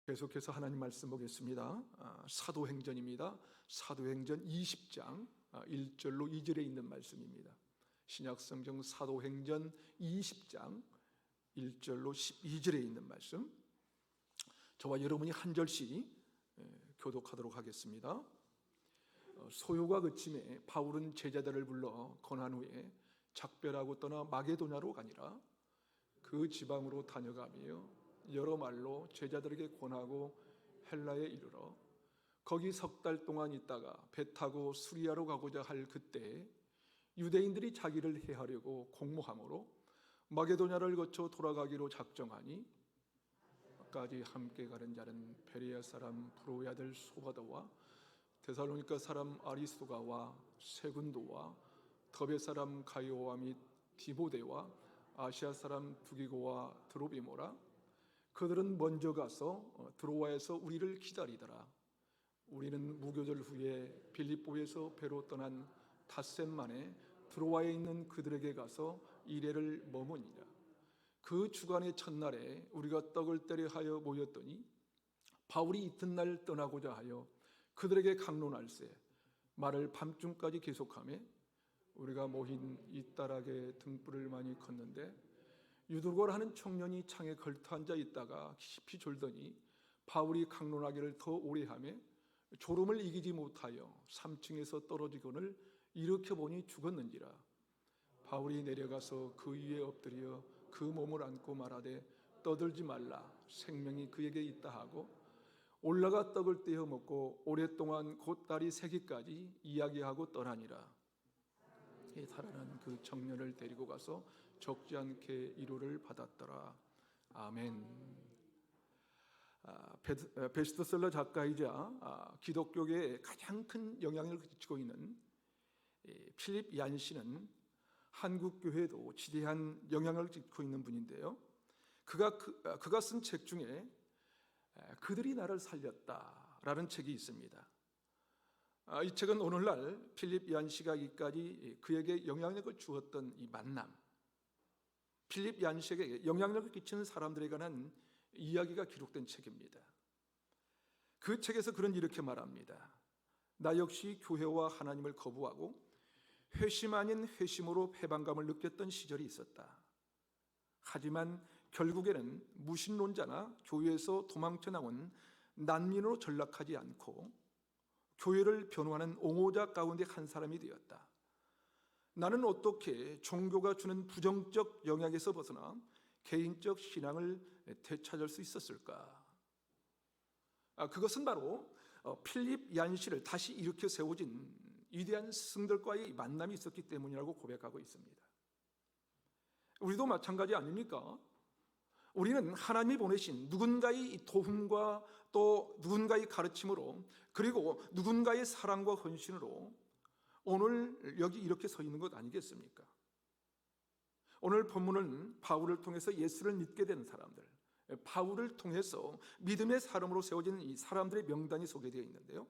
계속해서 하나님 말씀 보겠습니다. 사도행전입니다. 사도행전 20장 1절로 2절에 있는 말씀입니다. 신약성경 사도행전 20장 1절로 12절에 있는 말씀, 저와 여러분이 한 절씩 교독하도록 하겠습니다. 소요가 그침에 바울은 제자들을 불러 권한 후에 작별하고 떠나 마게도냐로 가니라. 그 지방으로 다녀가며 여러 말로 제자들에게 권하고 헬라에 이르러 거기 석 달 동안 있다가 배 타고 수리아로 가고자 할 그때에 유대인들이 자기를 해하려고 공모함으로 마게도냐를 거쳐 돌아가기로 작정하니 까지 함께 가는 자는 베레아 사람 브로의 아들 소바도와 데살로니가 사람 아리스도가와 세군도와 더베 사람 가이오와 및 디모데와 아시아 사람 두기고와 드로비모라. 그들은 먼저 가서 드로아에서 우리를 기다리더라. 우리는 무교절 후에 빌립보에서 배로 떠난 닷새 만에 드로아에 있는 그들에게 가서 이래를 머무니라. 그 주간의 첫날에 우리가 떡을 때려 하여 모였더니 바울이 이튿날 떠나고자 하여 그들에게 강론할세 말을 밤중까지 계속하며 우리가 모인 이따락에 등불을 많이 컸는데 유두골 하는 청년이 창에 걸터 앉아 있다가 깊이 졸더니 바울이 강론하기를 더 오래 하며 졸음을 이기지 못하여 3층에서 떨어지거늘 일으켜 보니 죽었는지라. 바울이 내려가서 그 위에 엎드려 그 몸을 안고 말하되 떠들지 말라, 생명이 그에게 있다 하고 올라가 떡을 떼어 먹고 오랫동안 곧 달이 새기까지 이야기하고 떠나니라. 살아난 그 청년을 데리고 가서 적지 않게 위로를 받았더라. 아멘. 베스트셀러 작가이자 기독교계에 가장 큰 영향을 끼치고 있는 필립 얀시는 한국 교회에도 지대한 영향을 끼치고 있는 분인데요. 그가 쓴 책 중에 그들이 나를 살렸다라는 책이 있습니다. 이 책은 오늘날 필립 얀시가 이까지 그에게 영향력을 주었던 이 만남, 필립 얀시에게 영향력을 끼치는 사람들에 관한 이야기가 기록된 책입니다. 그 책에서 그는 이렇게 말합니다. 나 역시 교회와 하나님을 거부하고 회심 아닌 회심으로 해방감을 느꼈던 시절이 있었다. 하지만 결국에는 무신론자나 교회에서 도망쳐 나온 난민으로 전락하지 않고 교회를 변호하는 옹호자 가운데 한 사람이 되었다. 나는 어떻게 종교가 주는 부정적 영향에서 벗어나 개인적 신앙을 되찾을 수 있었을까? 그것은 바로 필립 얀시를 다시 일으켜 세워진 위대한 스승들과의 만남이 있었기 때문이라고 고백하고 있습니다. 우리도 마찬가지 아닙니까? 우리는 하나님이 보내신 누군가의 도움과 또 누군가의 가르침으로 그리고 누군가의 사랑과 헌신으로 오늘 여기 이렇게 서 있는 것 아니겠습니까? 오늘 본문은 바울을 통해서 예수를 믿게 된 사람들, 바울을 통해서 믿음의 사람으로 세워진 이 사람들의 명단이 소개되어 있는데요.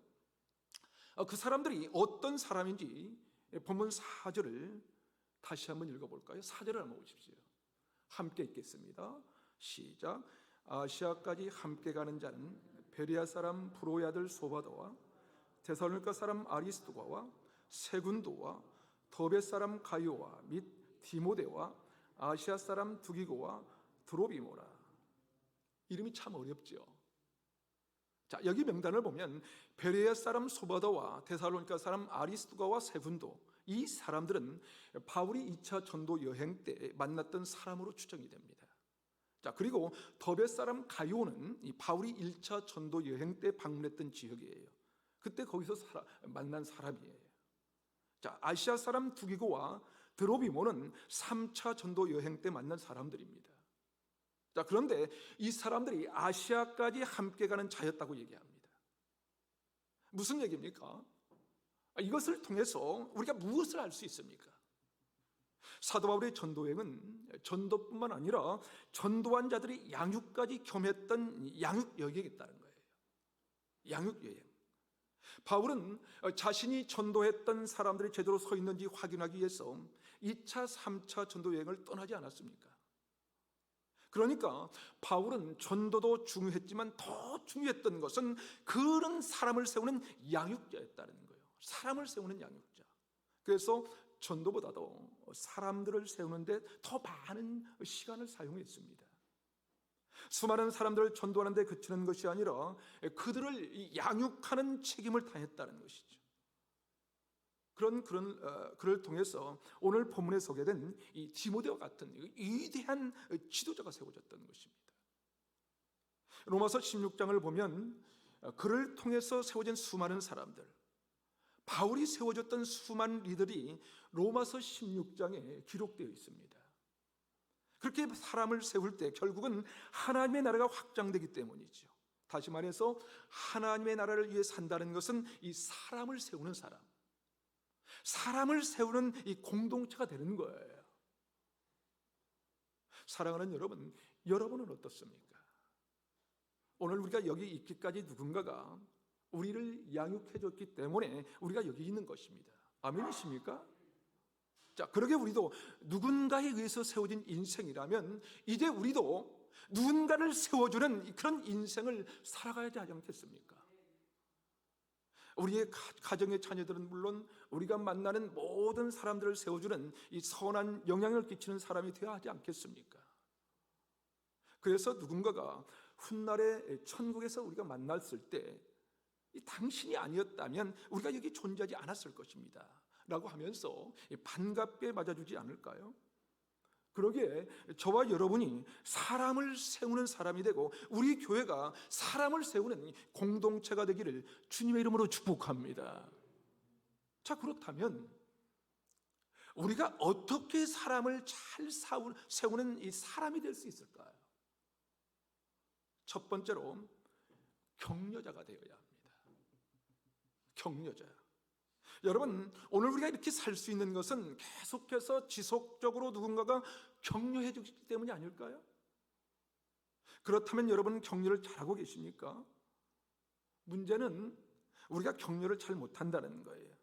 그 사람들이 어떤 사람인지 본문 4절을 다시 한번 읽어볼까요? 4절을 한번 보십시오. 함께 읽겠습니다. 시작. 아시아까지 함께 가는 자는 베레아 사람 브로의 아들 소바도와 데살로니가 사람 아리스도가와 세군도와 더베 사람 가이오와 및 디모데와 아시아 사람 두기고와 드로비모라. 이름이 참 어렵죠. 자, 여기 명단을 보면 베레아 사람 소바도와 데살로니가 사람 아리스도가와 세군도, 이 사람들은 바울이 2차 전도 여행 때 만났던 사람으로 추정이 됩니다. 자, 그리고 더베 사람 가이오는 바울이 1차 전도 여행 때 방문했던 지역이에요. 그때 거기서 만난 사람이에요. 자, 아시아 사람 두기고와 드로비모는 3차 전도 여행 때 만난 사람들입니다. 자, 그런데 이 사람들이 아시아까지 함께 가는 자였다고 얘기합니다. 무슨 얘기입니까? 이것을 통해서 우리가 무엇을 알 수 있습니까? 사도 바울의 전도여행은 전도뿐만 아니라 전도한 자들이 양육까지 겸했던 양육여행이었다는 거예요. 양육여행. 바울은 자신이 전도했던 사람들이 제대로 서 있는지 확인하기 위해서 2차, 3차 전도여행을 떠나지 않았습니까? 그러니까 바울은 전도도 중요했지만 더 중요했던 것은 그런 사람을 세우는 양육자였다는 거예요. 사람을 세우는 양육자. 그래서 전도보다도 사람들을 세우는데 더 많은 시간을 사용했습니다. 수많은 사람들을 전도하는 데 그치는 것이 아니라 그들을 양육하는 책임을 다했다는 것이죠. 그를 통해서 오늘 본문에 소개된 이 디모데와 같은 위대한 지도자가 세워졌던 것입니다. 로마서 16장을 보면 그를 통해서 세워진 수많은 사람들, 바울이 세워졌던 수많은 이들이 로마서 16장에 기록되어 있습니다. 그렇게 사람을 세울 때 결국은 하나님의 나라가 확장되기 때문이죠. 다시 말해서 하나님의 나라를 위해 산다는 것은 이 사람을 세우는 사람을 세우는 이 공동체가 되는 거예요. 사랑하는 여러분, 여러분은 어떻습니까? 오늘 우리가 여기 있기까지 누군가가 우리를 양육해 줬기 때문에 우리가 여기 있는 것입니다. 아멘이십니까? 자, 그러게 우리도 누군가에 의해서 세워진 인생이라면 이제 우리도 누군가를 세워주는 그런 인생을 살아가야 하지 않겠습니까? 우리의 가정의 자녀들은 물론 우리가 만나는 모든 사람들을 세워주는 이 선한 영향을 끼치는 사람이 되어야 하지 않겠습니까? 그래서 누군가가 훗날에 천국에서 우리가 만났을 때 당신이 아니었다면 우리가 여기 존재하지 않았을 것입니다 라고 하면서 반갑게 맞아주지 않을까요? 그러기에 저와 여러분이 사람을 세우는 사람이 되고 우리 교회가 사람을 세우는 공동체가 되기를 주님의 이름으로 축복합니다. 자, 그렇다면 우리가 어떻게 사람을 잘 세우는 이 사람이 될 수 있을까요? 첫 번째로 격려자가 되어야 합니다. 격려자. 여러분, 오늘 우리가 이렇게 살 수 있는 것은 계속해서 지속적으로 누군가가 격려해 주기 때문이 아닐까요? 그렇다면 여러분 격려를 잘하고 계십니까? 문제는 우리가 격려를 잘 못한다는 거예요.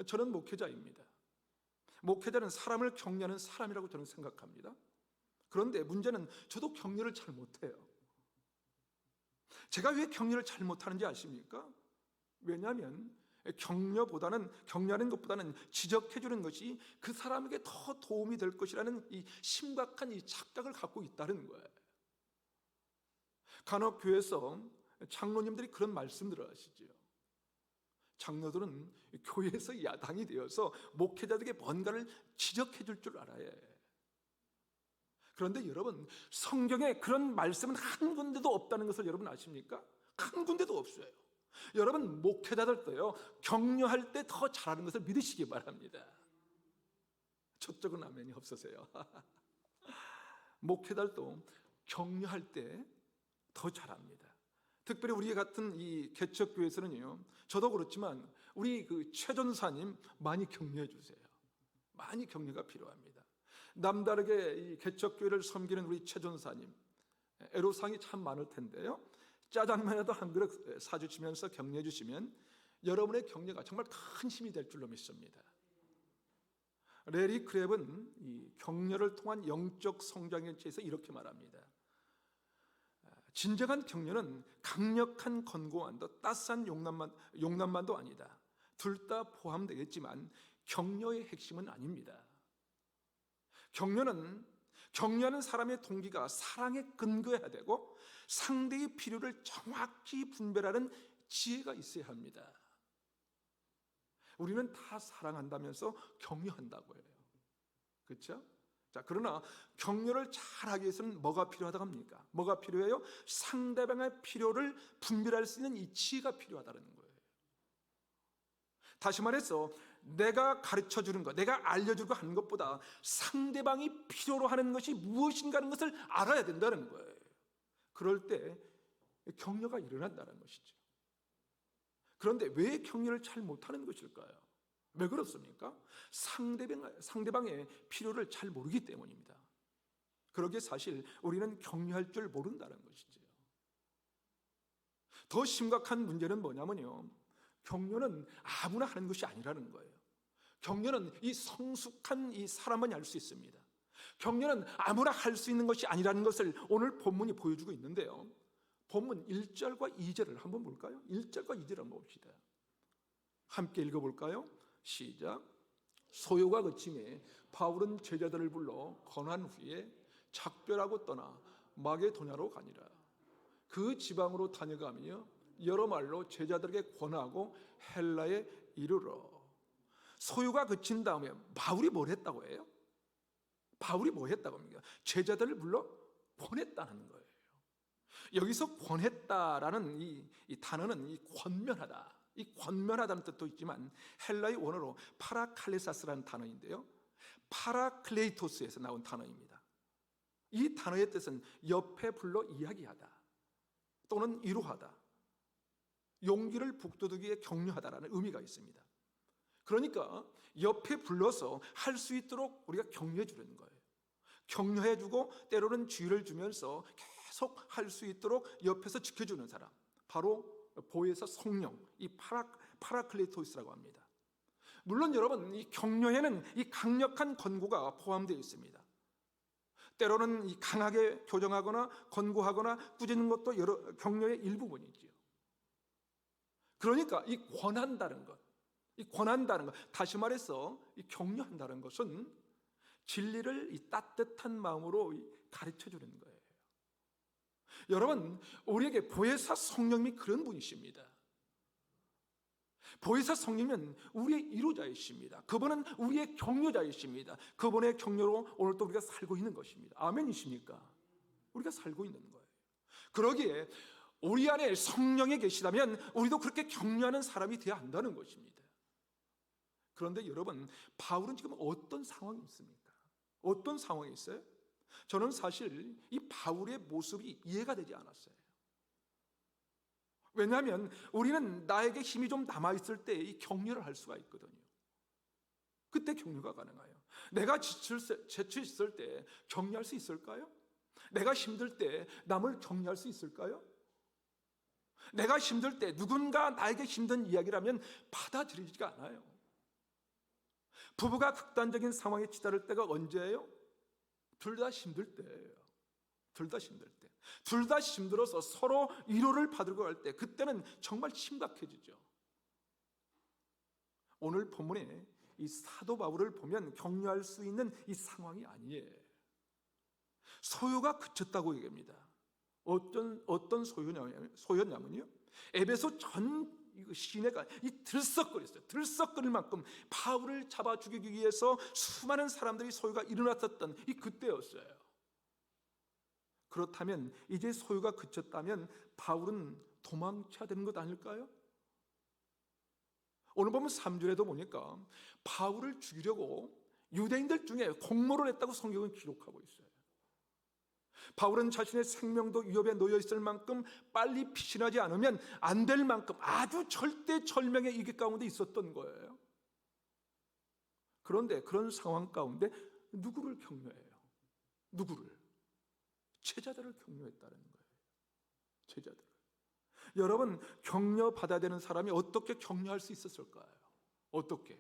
저는 목회자입니다. 목회자는 사람을 격려하는 사람이라고 저는 생각합니다. 그런데 문제는 저도 격려를 잘 못해요. 제가 왜 격려를 잘 못하는지 아십니까? 왜냐하면 격려하는 것보다는 지적해 주는 것이 그 사람에게 더 도움이 될 것이라는 이 심각한 이 착각을 갖고 있다는 거예요. 간혹 교회에서 장로님들이 그런 말씀들을 하시죠. 장로들은 교회에서 야당이 되어서 목회자들에게 뭔가를 지적해 줄 줄 알아야 해요. 그런데 여러분, 성경에 그런 말씀은 한 군데도 없다는 것을 여러분 아십니까? 한 군데도 없어요. 여러분, 목회자들도요, 격려할 때 더 잘하는 것을 믿으시기 바랍니다. 저쪽은 아멘이 없으세요. 목회자들도 격려할 때 더 잘합니다. 특별히 우리 같은 이 개척교회에서는요, 저도 그렇지만 우리 그 최 전사님 많이 격려해 주세요. 많이 격려가 필요합니다. 남다르게 이 개척교회를 섬기는 우리 최 전사님, 애로사항이 참 많을 텐데요, 짜장면에도 한 그릇 사주시면서 격려해 주시면 여러분의 격려가 정말 큰 힘이 될 줄로 믿습니다. 레리 크랩은 이 격려를 통한 영적 성장에 대해서 이렇게 말합니다. 진정한 격려는 강력한 권고안도 따스한 용납만도 아니다. 둘 다 포함되겠지만 격려의 핵심은 아닙니다. 격려하는 사람의 동기가 사랑에 근거해야 되고 상대의 필요를 정확히 분별하는 지혜가 있어야 합니다. 우리는 다 사랑한다면서 격려한다고 해요. 그렇죠? 자, 그러나 격려를 잘하기 위해서는 뭐가 필요하다고 합니까? 뭐가 필요해요? 상대방의 필요를 분별할 수 있는 이 지혜가 필요하다는 거예요. 다시 말해서 내가 가르쳐주는 것, 내가 알려주고 하는 것보다 상대방이 필요로 하는 것이 무엇인가 하는 것을 알아야 된다는 거예요. 그럴 때 격려가 일어난다는 것이죠. 그런데 왜 격려를 잘 못하는 것일까요? 왜 그렇습니까? 상대방의 필요를 잘 모르기 때문입니다. 그러기에 사실 우리는 격려할 줄 모른다는 것이죠. 더 심각한 문제는 뭐냐면요, 격려는 아무나 하는 것이 아니라는 거예요. 격려는 이 성숙한 이 사람만이 할 수 있습니다. 격려는 아무나 할 수 있는 것이 아니라는 것을 오늘 본문이 보여주고 있는데요. 본문 1절과 2절을 한번 볼까요? 1절과 2절을 한번 봅시다. 함께 읽어볼까요? 시작. 소요가 그침에 바울은 제자들을 불러 권한 후에 작별하고 떠나 마게도냐로 가니라. 그 지방으로 다녀가며 여러 말로 제자들에게 권하고 헬라에 이르러. 소요가 그친 다음에 바울이 뭘 했다고 해요? 바울이 뭐 했다고 합니까? 제자들을 불러 권했다는 거예요. 여기서 권했다라는 이 단어는 이 권면하다, 이 권면하다는 뜻도 있지만 헬라의 원어로 파라칼레사스라는 단어인데요, 파라클레이토스에서 나온 단어입니다. 이 단어의 뜻은 옆에 불러 이야기하다 또는 위로하다, 용기를 북돋우기에 격려하다라는 의미가 있습니다. 그러니까 옆에 불러서 할 수 있도록 우리가 격려해 주는 거예요. 격려해 주고 때로는 주의를 주면서 계속 할 수 있도록 옆에서 지켜주는 사람, 바로 보혜사 성령, 이 파라클레토스라고 합니다. 물론 여러분, 이 격려에는 이 강력한 권고가 포함되어 있습니다. 때로는 이 강하게 교정하거나 권고하거나 꾸짖는 것도 격려의 일부분이지요. 그러니까 이 권한다는 것, 다시 말해서 이 격려한다는 것은 진리를 이 따뜻한 마음으로 가르쳐 주는 거예요. 여러분, 우리에게 보혜사 성령님이 그런 분이십니다. 보혜사 성령님은 우리의 위로자이십니다. 그분은 우리의 격려자이십니다. 그분의 격려로 오늘 또 우리가 살고 있는 것입니다. 아멘이십니까? 우리가 살고 있는 거예요. 그러기에 우리 안에 성령이 계시다면 우리도 그렇게 격려하는 사람이 되어야 한다는 것입니다. 그런데 여러분, 바울은 지금 어떤 상황이 있습니까? 어떤 상황이 있어요? 저는 사실 이 바울의 모습이 이해가 되지 않았어요. 왜냐하면 우리는 나에게 힘이 좀 남아있을 때 이 격려를 할 수가 있거든요. 그때 격려가 가능해요. 내가 지쳐있을 때 격려할 수 있을까요? 내가 힘들 때 남을 격려할 수 있을까요? 내가 힘들 때 누군가 나에게 힘든 이야기라면 받아들이지가 않아요. 부부가 극단적인 상황에 치달을 때가 언제예요? 둘 다 힘들 때예요. 둘 다 힘들 때. 둘 다 힘들어서 서로 위로를 받으려고 할 때, 그때는 정말 심각해지죠. 오늘 본문에 이 사도 바울을 보면 격려할 수 있는 이 상황이 아니에요. 소요가 그쳤다고 얘기합니다. 어떤 소요냐면요, 에베소 전 시내가 이 들썩거렸어요. 들썩거릴 만큼 바울을 잡아 죽이기 위해서 수많은 사람들이 소요가 일어났었던 이 그때였어요. 그렇다면 이제 소요가 그쳤다면 바울은 도망쳐야 되는 것 아닐까요? 오늘 보면 3절에도 보니까 바울을 죽이려고 유대인들 중에 공모를 했다고 성경은 기록하고 있어요. 바울은 자신의 생명도 위협에 놓여 있을 만큼 빨리 피신하지 않으면 안 될 만큼 아주 절대절명의 위기 가운데 있었던 거예요. 그런데 그런 상황 가운데 누구를 격려해요? 누구를? 제자들을 격려했다는 거예요. 제자들을. 여러분, 격려받아야 되는 사람이 어떻게 격려할 수 있었을까요? 어떻게?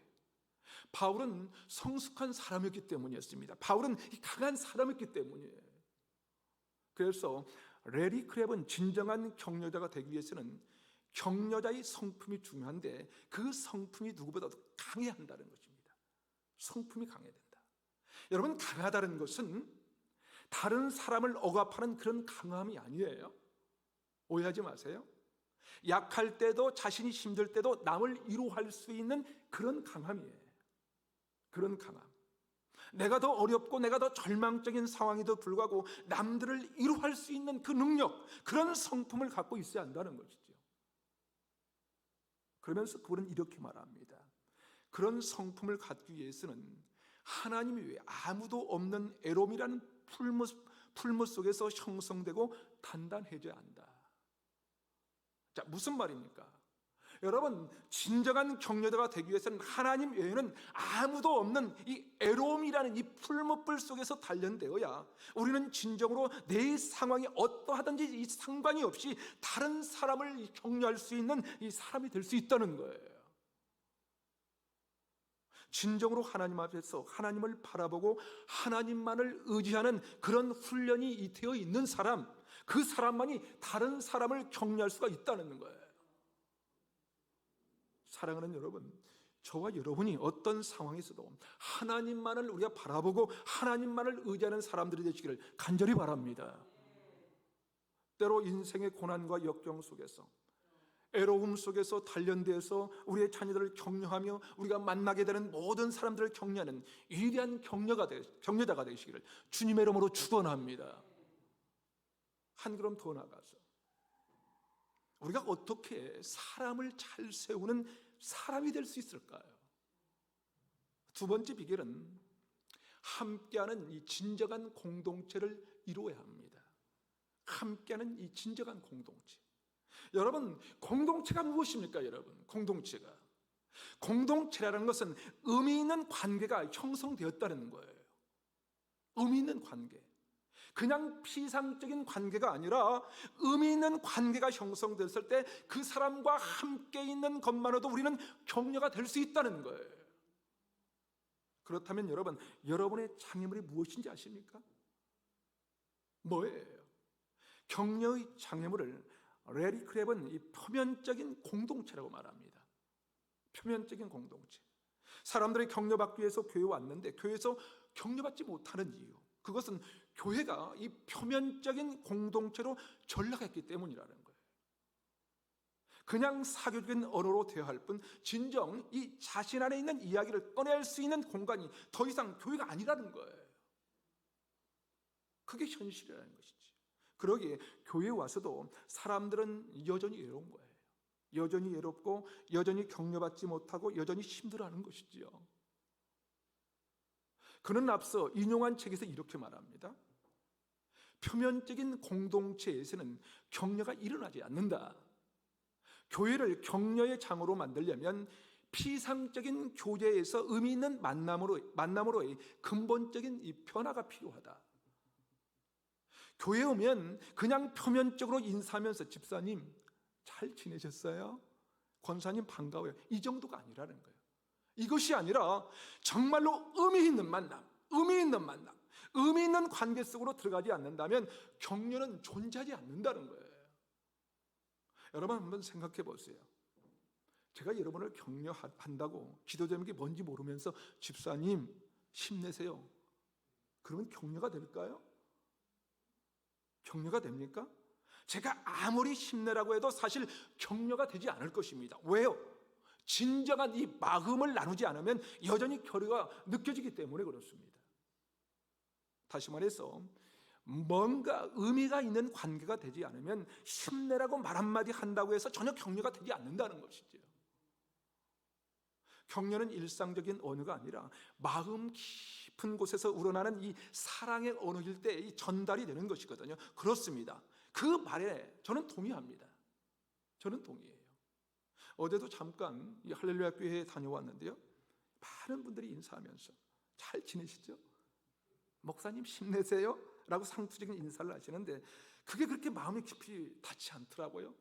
바울은 성숙한 사람이었기 때문이었습니다. 바울은 강한 사람이었기 때문이에요. 그래서 레리 크랩은 진정한 격려자가 되기 위해서는 격려자의 성품이 중요한데 그 성품이 누구보다도 강해야 한다는 것입니다. 성품이 강해야 된다. 여러분, 강하다는 것은 다른 사람을 억압하는 그런 강함이 아니에요. 오해하지 마세요. 약할 때도 자신이 힘들 때도 남을 위로할 수 있는 그런 강함이에요. 그런 강함. 내가 더 어렵고 내가 더 절망적인 상황에도 불구하고 남들을 위로할 수 있는 그 능력, 그런 성품을 갖고 있어야 한다는 것이죠. 그러면서 그분은 이렇게 말합니다. 그런 성품을 갖기 위해서는 하나님 외에 아무도 없는 애롬이라는 풀무 속에서 형성되고 단단해져야 한다. 자, 무슨 말입니까? 여러분, 진정한 격려자가 되기 위해서는 하나님 외에는 아무도 없는 이 애로움이라는 이 풀무불 속에서 단련되어야 우리는 진정으로 내 상황이 어떠하든지 이 상관이 없이 다른 사람을 격려할 수 있는 이 사람이 될 수 있다는 거예요. 진정으로 하나님 앞에서 하나님을 바라보고 하나님만을 의지하는 그런 훈련이 되어 있는 사람, 그 사람만이 다른 사람을 격려할 수가 있다는 거예요. 사랑하는 여러분, 저와 여러분이 어떤 상황에서도 하나님만을 우리가 바라보고 하나님만을 의지하는 사람들이 되시기를 간절히 바랍니다. 때로 인생의 고난과 역경 속에서, 애로움 속에서 단련되어서 우리의 자녀들을 격려하며 우리가 만나게 되는 모든 사람들을 격려하는 위대한 격려자가 되시기를 주님의 이름으로 축원합니다. 한 걸음 더 나가서 우리가 어떻게 사람을 잘 세우는 사람이 될 수 있을까요? 두 번째 비결은 함께하는 이 진정한 공동체를 이루어야 합니다. 함께하는 이 진정한 공동체. 여러분, 공동체가 무엇입니까? 여러분, 공동체라는 것은 의미 있는 관계가 형성되었다는 거예요. 의미 있는 관계, 그냥 피상적인 관계가 아니라 의미 있는 관계가 형성됐을 때 그 사람과 함께 있는 것만으로도 우리는 격려가 될 수 있다는 거예요. 그렇다면 여러분, 여러분의 장애물이 무엇인지 아십니까? 뭐예요? 격려의 장애물을 레리 크랩은 이 표면적인 공동체라고 말합니다. 표면적인 공동체. 사람들이 격려받기 위해서 교회에 왔는데 교회에서 격려받지 못하는 이유, 그것은 교회가 이 표면적인 공동체로 전락했기 때문이라는 거예요. 그냥 사교적인 언어로 대화할 뿐 진정 이 자신 안에 있는 이야기를 꺼낼 수 있는 공간이 더 이상 교회가 아니라는 거예요. 그게 현실이라는 것이지. 그러기에 교회에 와서도 사람들은 여전히 외로운 거예요. 여전히 외롭고 여전히 격려받지 못하고 여전히 힘들어하는 것이지요. 그는 앞서 인용한 책에서 이렇게 말합니다. 표면적인 공동체에서는 격려가 일어나지 않는다. 교회를 격려의 장으로 만들려면 피상적인 교제에서 의미 있는 만남으로의 근본적인 이 변화가 필요하다. 교회에 오면 그냥 표면적으로 인사하면서 집사님 잘 지내셨어요? 권사님 반가워요. 이 정도가 아니라는 거예요. 이것이 아니라 정말로 의미 있는 만남, 의미 있는 관계 속으로 들어가지 않는다면 격려는 존재하지 않는다는 거예요. 여러분 한번 생각해 보세요. 제가 여러분을 격려한다고 기도 제목이 뭔지 모르면서 집사님 힘내세요. 그러면 격려가 될까요? 격려가 됩니까? 제가 아무리 힘내라고 해도 사실 격려가 되지 않을 것입니다. 왜요? 진정한 이 마음을 나누지 않으면 여전히 거리가 느껴지기 때문에 그렇습니다. 다시 말해서 뭔가 의미가 있는 관계가 되지 않으면 힘내라고 말 한마디 한다고 해서 전혀 격려가 되지 않는다는 것이죠. 격려는 일상적인 언어가 아니라 마음 깊은 곳에서 우러나는 이 사랑의 언어일 때 이 전달이 되는 것이거든요. 그렇습니다. 그 말에 저는 동의합니다. 저는 동의해요. 어제도 잠깐 이 할렐루야 교회에 다녀왔는데요, 많은 분들이 인사하면서 잘 지내시죠? 목사님 힘내세요? 라고 상투적인 인사를 하시는데 그게 그렇게 마음이 깊이 닿지 않더라고요.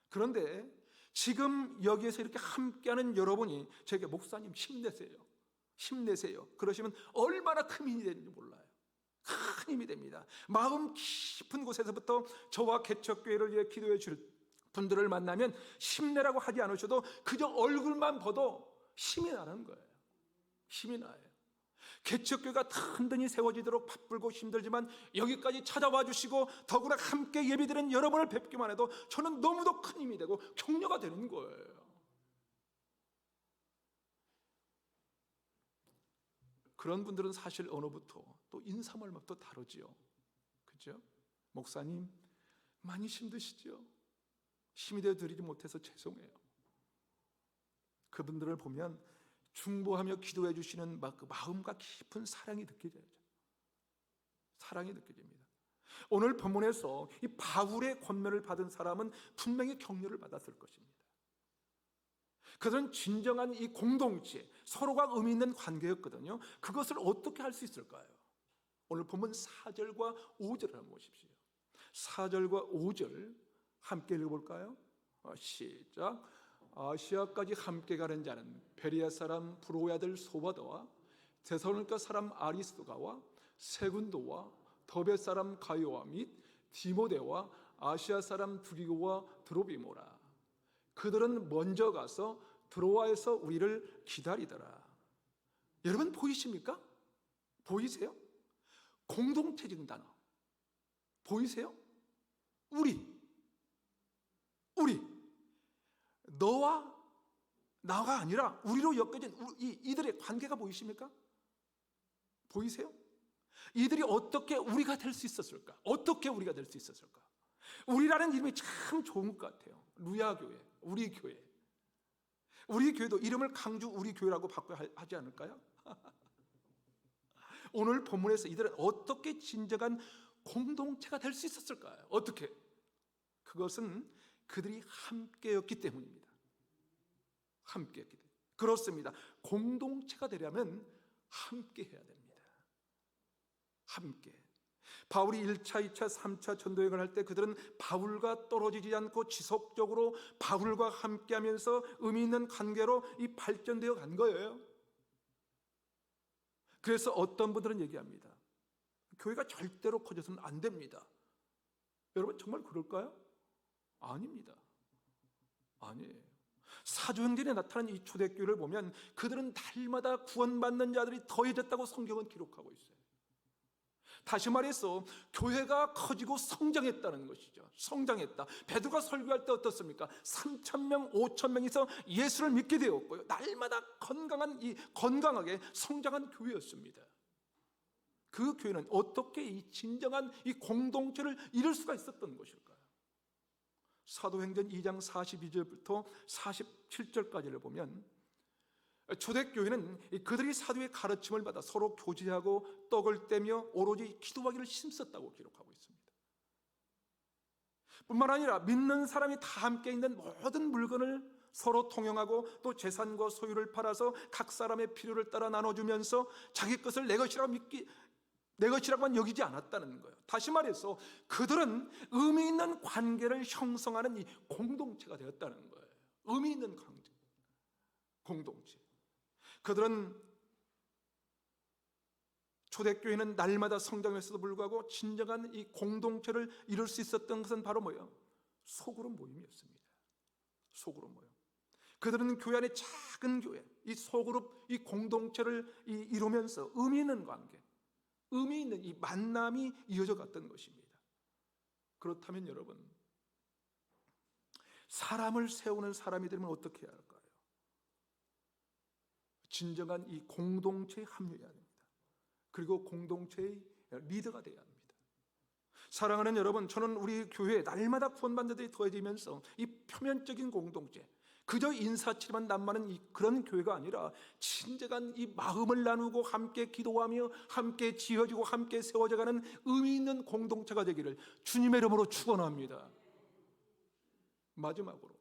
그런데 지금 여기에서 이렇게 함께하는 여러분이 제게 목사님 힘내세요 그러시면 얼마나 큰 힘이 되는지 몰라요. 큰 힘이 됩니다. 마음 깊은 곳에서부터 저와 개척교회를 위해 기도해 줄 분들을 만나면 힘내라고 하지 않으셔도 그저 얼굴만 봐도 힘이 나는 거예요. 힘이 나요. 개척교회가 든든히 세워지도록 바쁘고 힘들지만 여기까지 찾아와 주시고 더구나 함께 예배드리는 여러분을 뵙기만 해도 저는 너무도 큰 힘이 되고 격려가 되는 거예요. 그런 분들은 사실 언어부터 또 인사말부터 다르지요. 그죠? 목사님 많이 힘드시죠? 힘이 되어 드리지 못해서 죄송해요. 그분들을 보면 중보하며 기도해 주시는 그 마음과 깊은 사랑이 느껴져요. 사랑이 느껴집니다. 오늘 본문에서 이 바울의 권면을 받은 사람은 분명히 격려를 받았을 것입니다. 그들은 진정한 이 공동체, 서로가 의미 있는 관계였거든요. 그것을 어떻게 할 수 있을까요? 오늘 본문 4절과 5절을 한번 보십시오. 4절과 5절 함께 읽어볼까요? 시작. 아시아까지 함께 가는 자는 베레아 사람 브로의 아들 소바더와 데살로니가 사람 아리스도가와 세군도와 더베 사람 가요와 및 디모데와 아시아 사람 두기고와 드로비모라. 그들은 먼저 가서 드로아에서 우리를 기다리더라. 여러분 보이십니까? 보이세요? 공동체적인 단어 보이세요? 우리 너와 나가 아니라 우리로 엮여진 이들의 관계가 보이십니까? 보이세요? 이들이 어떻게 우리가 될 수 있었을까? 어떻게 우리가 될 수 있었을까? 우리라는 이름이 참 좋은 것 같아요. 루야교회, 우리 교회. 우리 교회도 이름을 강주 우리 교회라고 바꿔야 하지 않을까요? 오늘 본문에서 이들은 어떻게 진정한 공동체가 될 수 있었을까요? 어떻게? 그것은 그들이 함께였기 때문입니다. 함께였기 때문에. 그렇습니다. 공동체가 되려면 함께 해야 됩니다. 함께. 바울이 1차, 2차, 3차 전도여행을 할 때 그들은 바울과 떨어지지 않고 지속적으로 바울과 함께하면서 의미 있는 관계로 이 발전되어 간 거예요. 그래서 어떤 분들은 얘기합니다. 교회가 절대로 커져서는 안 됩니다. 여러분 정말 그럴까요? 아닙니다. 아니에요. 사도행전에 나타난 이 초대교회를 보면 그들은 날마다 구원받는 자들이 더해졌다고 성경은 기록하고 있어요. 다시 말해서 교회가 커지고 성장했다는 것이죠. 성장했다. 베드로가 설교할 때 어떻습니까? 3,000명, 5,000명에서 예수를 믿게 되었고요. 날마다 건강하게 성장한 교회였습니다. 그 교회는 어떻게 이 진정한 이 공동체를 이룰 수가 있었던 것일까요? 사도행전 2장 42절부터 47절까지를 보면 초대교회는 그들이 사도의 가르침을 받아 서로 교제하고 떡을 떼며 오로지 기도하기를 힘썼다고 기록하고 있습니다. 뿐만 아니라 믿는 사람이 다 함께 있는 모든 물건을 서로 통용하고 또 재산과 소유를 팔아서 각 사람의 필요를 따라 나눠주면서 자기 것을 내 것이라고만 여기지 않았다는 거예요. 다시 말해서 그들은 의미 있는 관계를 형성하는 이 공동체가 되었다는 거예요. 의미 있는 관계, 공동체. 그들은 초대교회는 날마다 성장했어도 불구하고 진정한 이 공동체를 이룰 수 있었던 것은 바로 뭐예요? 소그룹 모임이었습니다. 소그룹 모임. 그들은 교회 안에 작은 교회, 이 소그룹, 이 공동체를 이루면서 의미 있는 관계, 의미 있는 이 만남이 이어져 갔던 것입니다. 그렇다면 여러분, 사람을 세우는 사람이 되면 어떻게 해야 할까요? 진정한 이 공동체에 합류해야 합니다. 그리고 공동체의 리더가 되어야 합니다. 사랑하는 여러분, 저는 우리 교회에 날마다 구원받는 자들이 더해지면서 이 표면적인 공동체, 그저 인사치레만 남만은 그런 교회가 아니라 진정한 이 마음을 나누고 함께 기도하며 함께 지어지고 함께 세워져가는 의미 있는 공동체가 되기를 주님의 이름으로 축원합니다. 마지막으로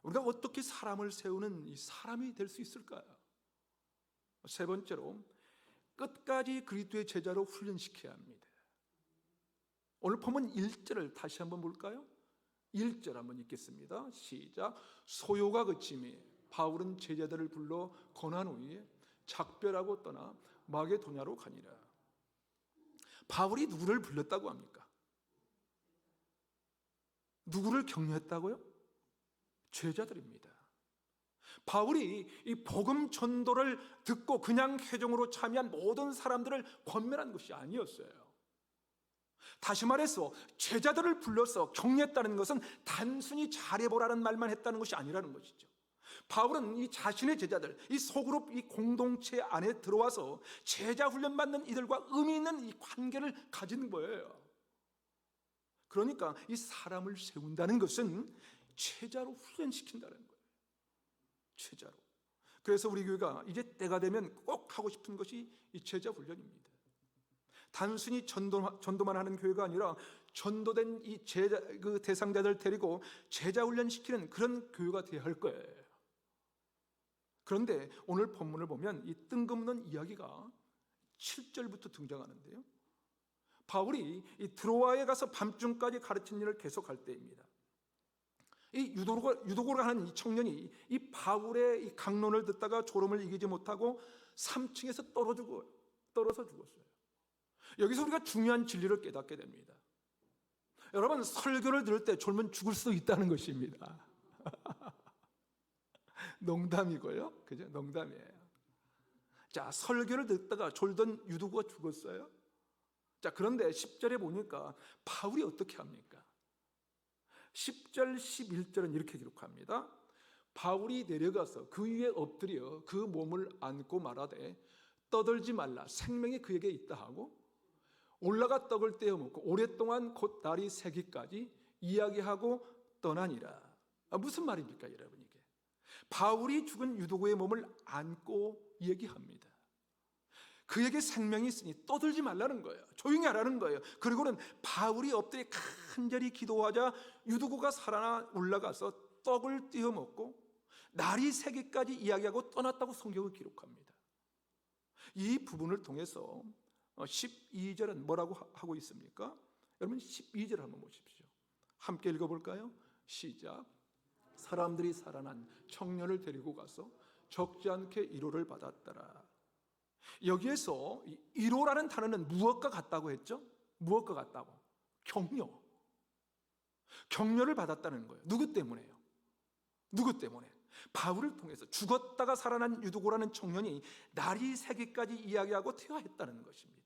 우리가 어떻게 사람을 세우는 이 사람이 될 수 있을까요? 세 번째로 끝까지 그리스도의 제자로 훈련시켜야 합니다. 오늘 본문 1절을 다시 한번 볼까요? 1절 한번 읽겠습니다. 시작. 소요가 그치매 바울은 제자들을 불러 권한 후에 작별하고 떠나 마게도냐로 가니라. 바울이 누구를 불렀다고 합니까? 누구를 격려했다고요? 제자들입니다. 바울이 이 복음 전도를 듣고 그냥 회종으로 참여한 모든 사람들을 권면한 것이 아니었어요. 다시 말해서 제자들을 불러서 격려했다는 것은 단순히 잘해보라는 말만 했다는 것이 아니라는 것이죠. 바울은 이 자신의 제자들, 이 소그룹, 이 공동체 안에 들어와서 제자 훈련 받는 이들과 의미 있는 이 관계를 가진 거예요. 그러니까 이 사람을 세운다는 것은 제자로 훈련시킨다는 거예요. 제자로. 그래서 우리 교회가 이제 때가 되면 꼭 하고 싶은 것이 이 제자 훈련입니다. 단순히 전도만 하는 교회가 아니라 전도된 이 그 대상자들 데리고 제자 훈련시키는 그런 교회가 되어야 할 거예요. 그런데 오늘 본문을 보면 이 뜬금없는 이야기가 7절부터 등장하는데요. 바울이 이 드로아에 가서 밤중까지 가르친 일을 계속할 때입니다. 이 유도고를 하는 이 청년이 이 바울의 이 강론을 듣다가 졸음을 이기지 못하고 3층에서 떨어져 죽었어요. 여기서 우리가 중요한 진리를 깨닫게 됩니다. 여러분, 설교를 들을 때 졸면 죽을 수도 있다는 것입니다. 농담이고요, 그죠? 농담이에요. 자, 설교를 듣다가 졸던 유도고가 죽었어요. 자, 그런데 10절에 보니까 바울이 어떻게 합니까? 10절, 11절은 이렇게 기록합니다. 바울이 내려가서 그 위에 엎드려 그 몸을 안고 말하되 떠들지 말라, 생명이 그에게 있다 하고 올라가 떡을 떼어 먹고 오랫동안 곧 날이 새기까지 이야기하고 떠나니라. 무슨 말입니까, 여러분? 이게 바울이 죽은 유도고의 몸을 안고 얘기합니다. 그에게 생명이 있으니 떠들지 말라는 거예요. 조용히 하라는 거예요. 그리고는 바울이 엎드려 간절히 기도하자 유도고가 살아나 올라가서 떡을 떼어 먹고 날이 새기까지 이야기하고 떠났다고 성경을 기록합니다. 이 부분을 통해서 12절은 뭐라고 하고 있습니까? 여러분, 12절 한번 보십시오. 함께 읽어볼까요? 시작. 사람들이 살아난 청년을 데리고 가서 적지 않게 위로를 받았더라. 여기에서 위로라는 단어는 무엇과 같다고 했죠? 무엇과 같다고? 격려를 받았다는 거예요. 누구 때문에요? 누구 때문에? 바울을 통해서 죽었다가 살아난 유도고라는 청년이 날이 새기까지 이야기하고 퇴화했다는 것입니다.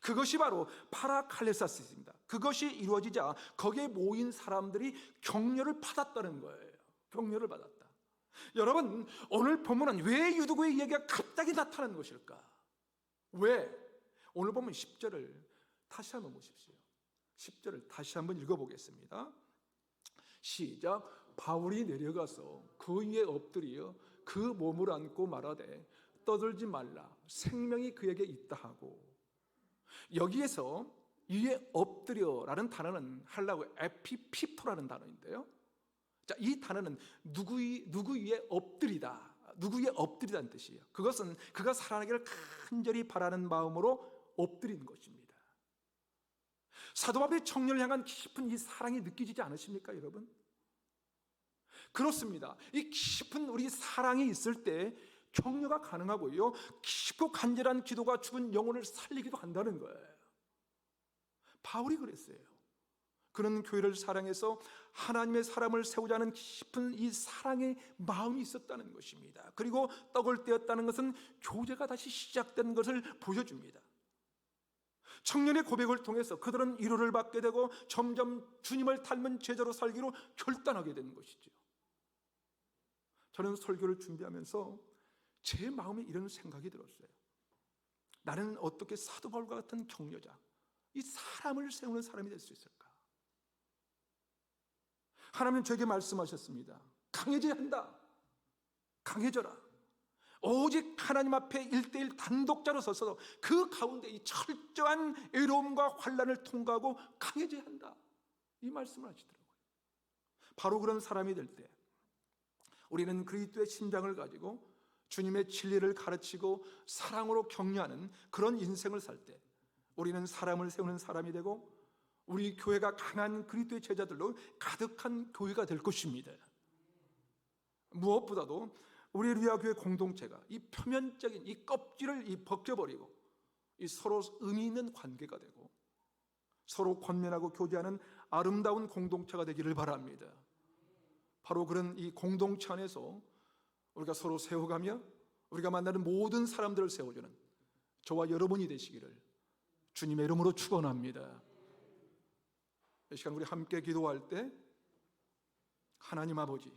그것이 바로 파라칼레사스입니다. 그것이 이루어지자 거기에 모인 사람들이 격려를 받았다는 거예요. 격려를 받았다. 여러분, 오늘 본문은 왜 유도고의 이야기가 갑자기 나타나는 것일까? 왜? 오늘 보면 10절을 다시 한번 보십시오. 10절을 다시 한번 읽어보겠습니다. 시작. 바울이 내려가서 그 위에 엎드려 그 몸을 안고 말하되 떠들지 말라, 생명이 그에게 있다 하고. 여기에서 위에 엎드려라는 단어는 헬라어 에피피토라는 단어인데요. 자, 이 단어는 누구 위에 엎드리다, 누구 위에 엎드리다는 뜻이에요. 그것은 그가 살아나기를 간절히 바라는 마음으로 엎드린 것입니다. 사도 바울의 청년을 향한 깊은 이 사랑이 느껴지지 않으십니까, 여러분? 그렇습니다. 이 깊은 우리 사랑이 있을 때 격려가 가능하고요, 깊고 간절한 기도가 죽은 영혼을 살리기도 한다는 거예요. 바울이 그랬어요. 그는 교회를 사랑해서 하나님의 사람을 세우자는 깊은 이 사랑의 마음이 있었다는 것입니다. 그리고 떡을 떼었다는 것은 교제가 다시 시작된 것을 보여줍니다. 청년의 고백을 통해서 그들은 위로를 받게 되고 점점 주님을 닮은 제자로 살기로 결단하게 된 것이죠. 저는 설교를 준비하면서 제 마음에 이런 생각이 들었어요. 나는 어떻게 사도 바울과 같은 격려자, 이 사람을 세우는 사람이 될 수 있을까? 하나님은 저에게 말씀하셨습니다. 강해져야 한다. 강해져라. 오직 하나님 앞에 1:1 단독자로 서서 그 가운데 이 철저한 외로움과 환난을 통과하고 강해져야 한다. 이 말씀을 하시더라고요. 바로 그런 사람이 될 때 우리는 그리스도의 심장을 가지고 주님의 진리를 가르치고 사랑으로 격려하는 그런 인생을 살 때 우리는 사람을 세우는 사람이 되고 우리 교회가 강한 그리스도의 제자들로 가득한 교회가 될 것입니다. 무엇보다도 우리 루야교회 공동체가 이 표면적인 이 껍질을 벗겨버리고 이 서로 의미 있는 관계가 되고 서로 권면하고 교제하는 아름다운 공동체가 되기를 바랍니다. 바로 그런 이 공동체 안에서 우리가 서로 세워가며 우리가 만나는 모든 사람들을 세워주는 저와 여러분이 되시기를 주님의 이름으로 축원합니다. 이 시간 우리 함께 기도할 때 하나님 아버지,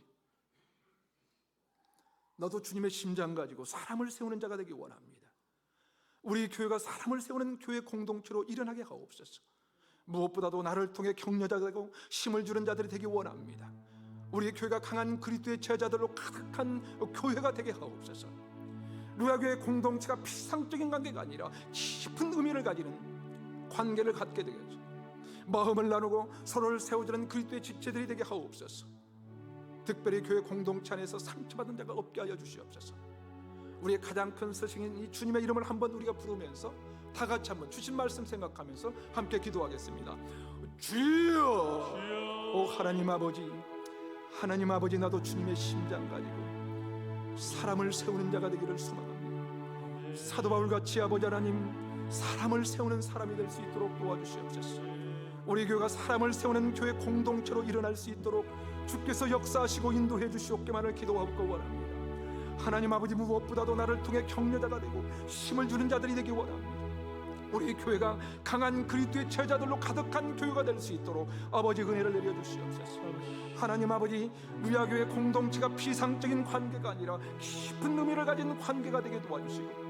너도 주님의 심장 가지고 사람을 세우는 자가 되기 원합니다. 우리 교회가 사람을 세우는 교회 공동체로 일어나게 하옵소서. 무엇보다도 나를 통해 격려자가 되고 힘을 주는 자들이 되기 원합니다. 우리 교회가 강한 그리스도의 제자들로 가득한 교회가 되게 하옵소서. 루야교회 공동체가 피상적인 관계가 아니라 깊은 의미를 가지는 관계를 갖게 되게 하소서. 마음을 나누고 서로를 세워주는 그리스도의 지체들이 되게 하옵소서. 특별히 교회 공동체 안에서 상처받은 자가 없게 하여 주시옵소서. 우리의 가장 큰 스승인 이 주님의 이름을 한번 우리가 부르면서 다 같이 한번 주신 말씀 생각하면서 함께 기도하겠습니다. 주여, 오 하나님 아버지, 하나님 아버지, 나도 주님의 심장 가지고 사람을 세우는 자가 되기를 소망합니다. 사도 바울같이 아버지 하나님, 사람을 세우는 사람이 될 수 있도록 도와주시옵소서. 우리 교회가 사람을 세우는 교회 공동체로 일어날 수 있도록 주께서 역사하시고 인도해 주시옵기만을 기도하고 원합니다. 하나님 아버지, 무엇보다도 나를 통해 격려자가 되고 힘을 주는 자들이 되기 원합니다. 우리 교회가 강한 그리스도의 제자들로 가득한 교회가 될 수 있도록 아버지 은혜를 내려주시옵소서. 하나님 아버지, 누야교회 공동체가 피상적인 관계가 아니라 깊은 의미를 가진 관계가 되게 도와주시고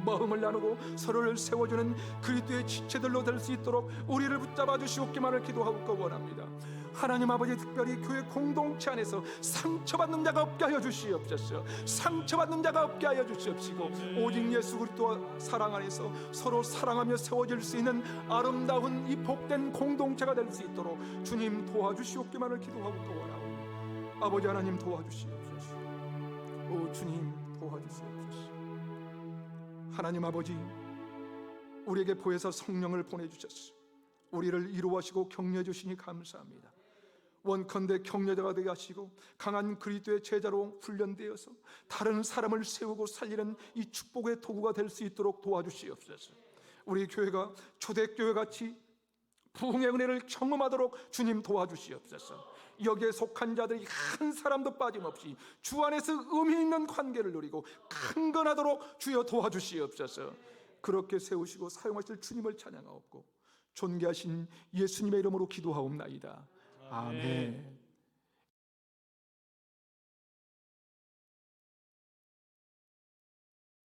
마음을 나누고 서로를 세워주는 그리스도의 지체들로 될 수 있도록 우리를 붙잡아 주시옵기만을 기도하고 원합니다. 하나님 아버지, 특별히 교회 공동체 안에서 상처받는 자가 없게 하여 주시옵소서. 상처받는 자가 없게 하여 주시옵시고 오직 예수 그리스도와 사랑 안에서 서로 사랑하며 세워질 수 있는 아름다운 이 복된 공동체가 될 수 있도록 주님 도와주시옵기만을 기도하고 원하옵니다. 아버지 하나님 도와주시옵소서. 오 주님 도와주시옵소서. 하나님 아버지, 우리에게 보혜사 성령을 보내주셨소. 우리를 이루어하시고 격려해 주시니 감사합니다. 원컨대 격려자가 되게 하시고 강한 그리스도의 제자로 훈련되어서 다른 사람을 세우고 살리는 이 축복의 도구가 될 수 있도록 도와주시옵소서. 우리 교회가 초대교회같이 부흥의 은혜를 경험하도록 주님 도와주시옵소서. 여기에 속한 자들이 한 사람도 빠짐없이 주 안에서 의미 있는 관계를 누리고 강건하도록 주여 도와주시옵소서. 그렇게 세우시고 사용하실 주님을 찬양하옵고 존귀하신 예수님의 이름으로 기도하옵나이다. 아멘.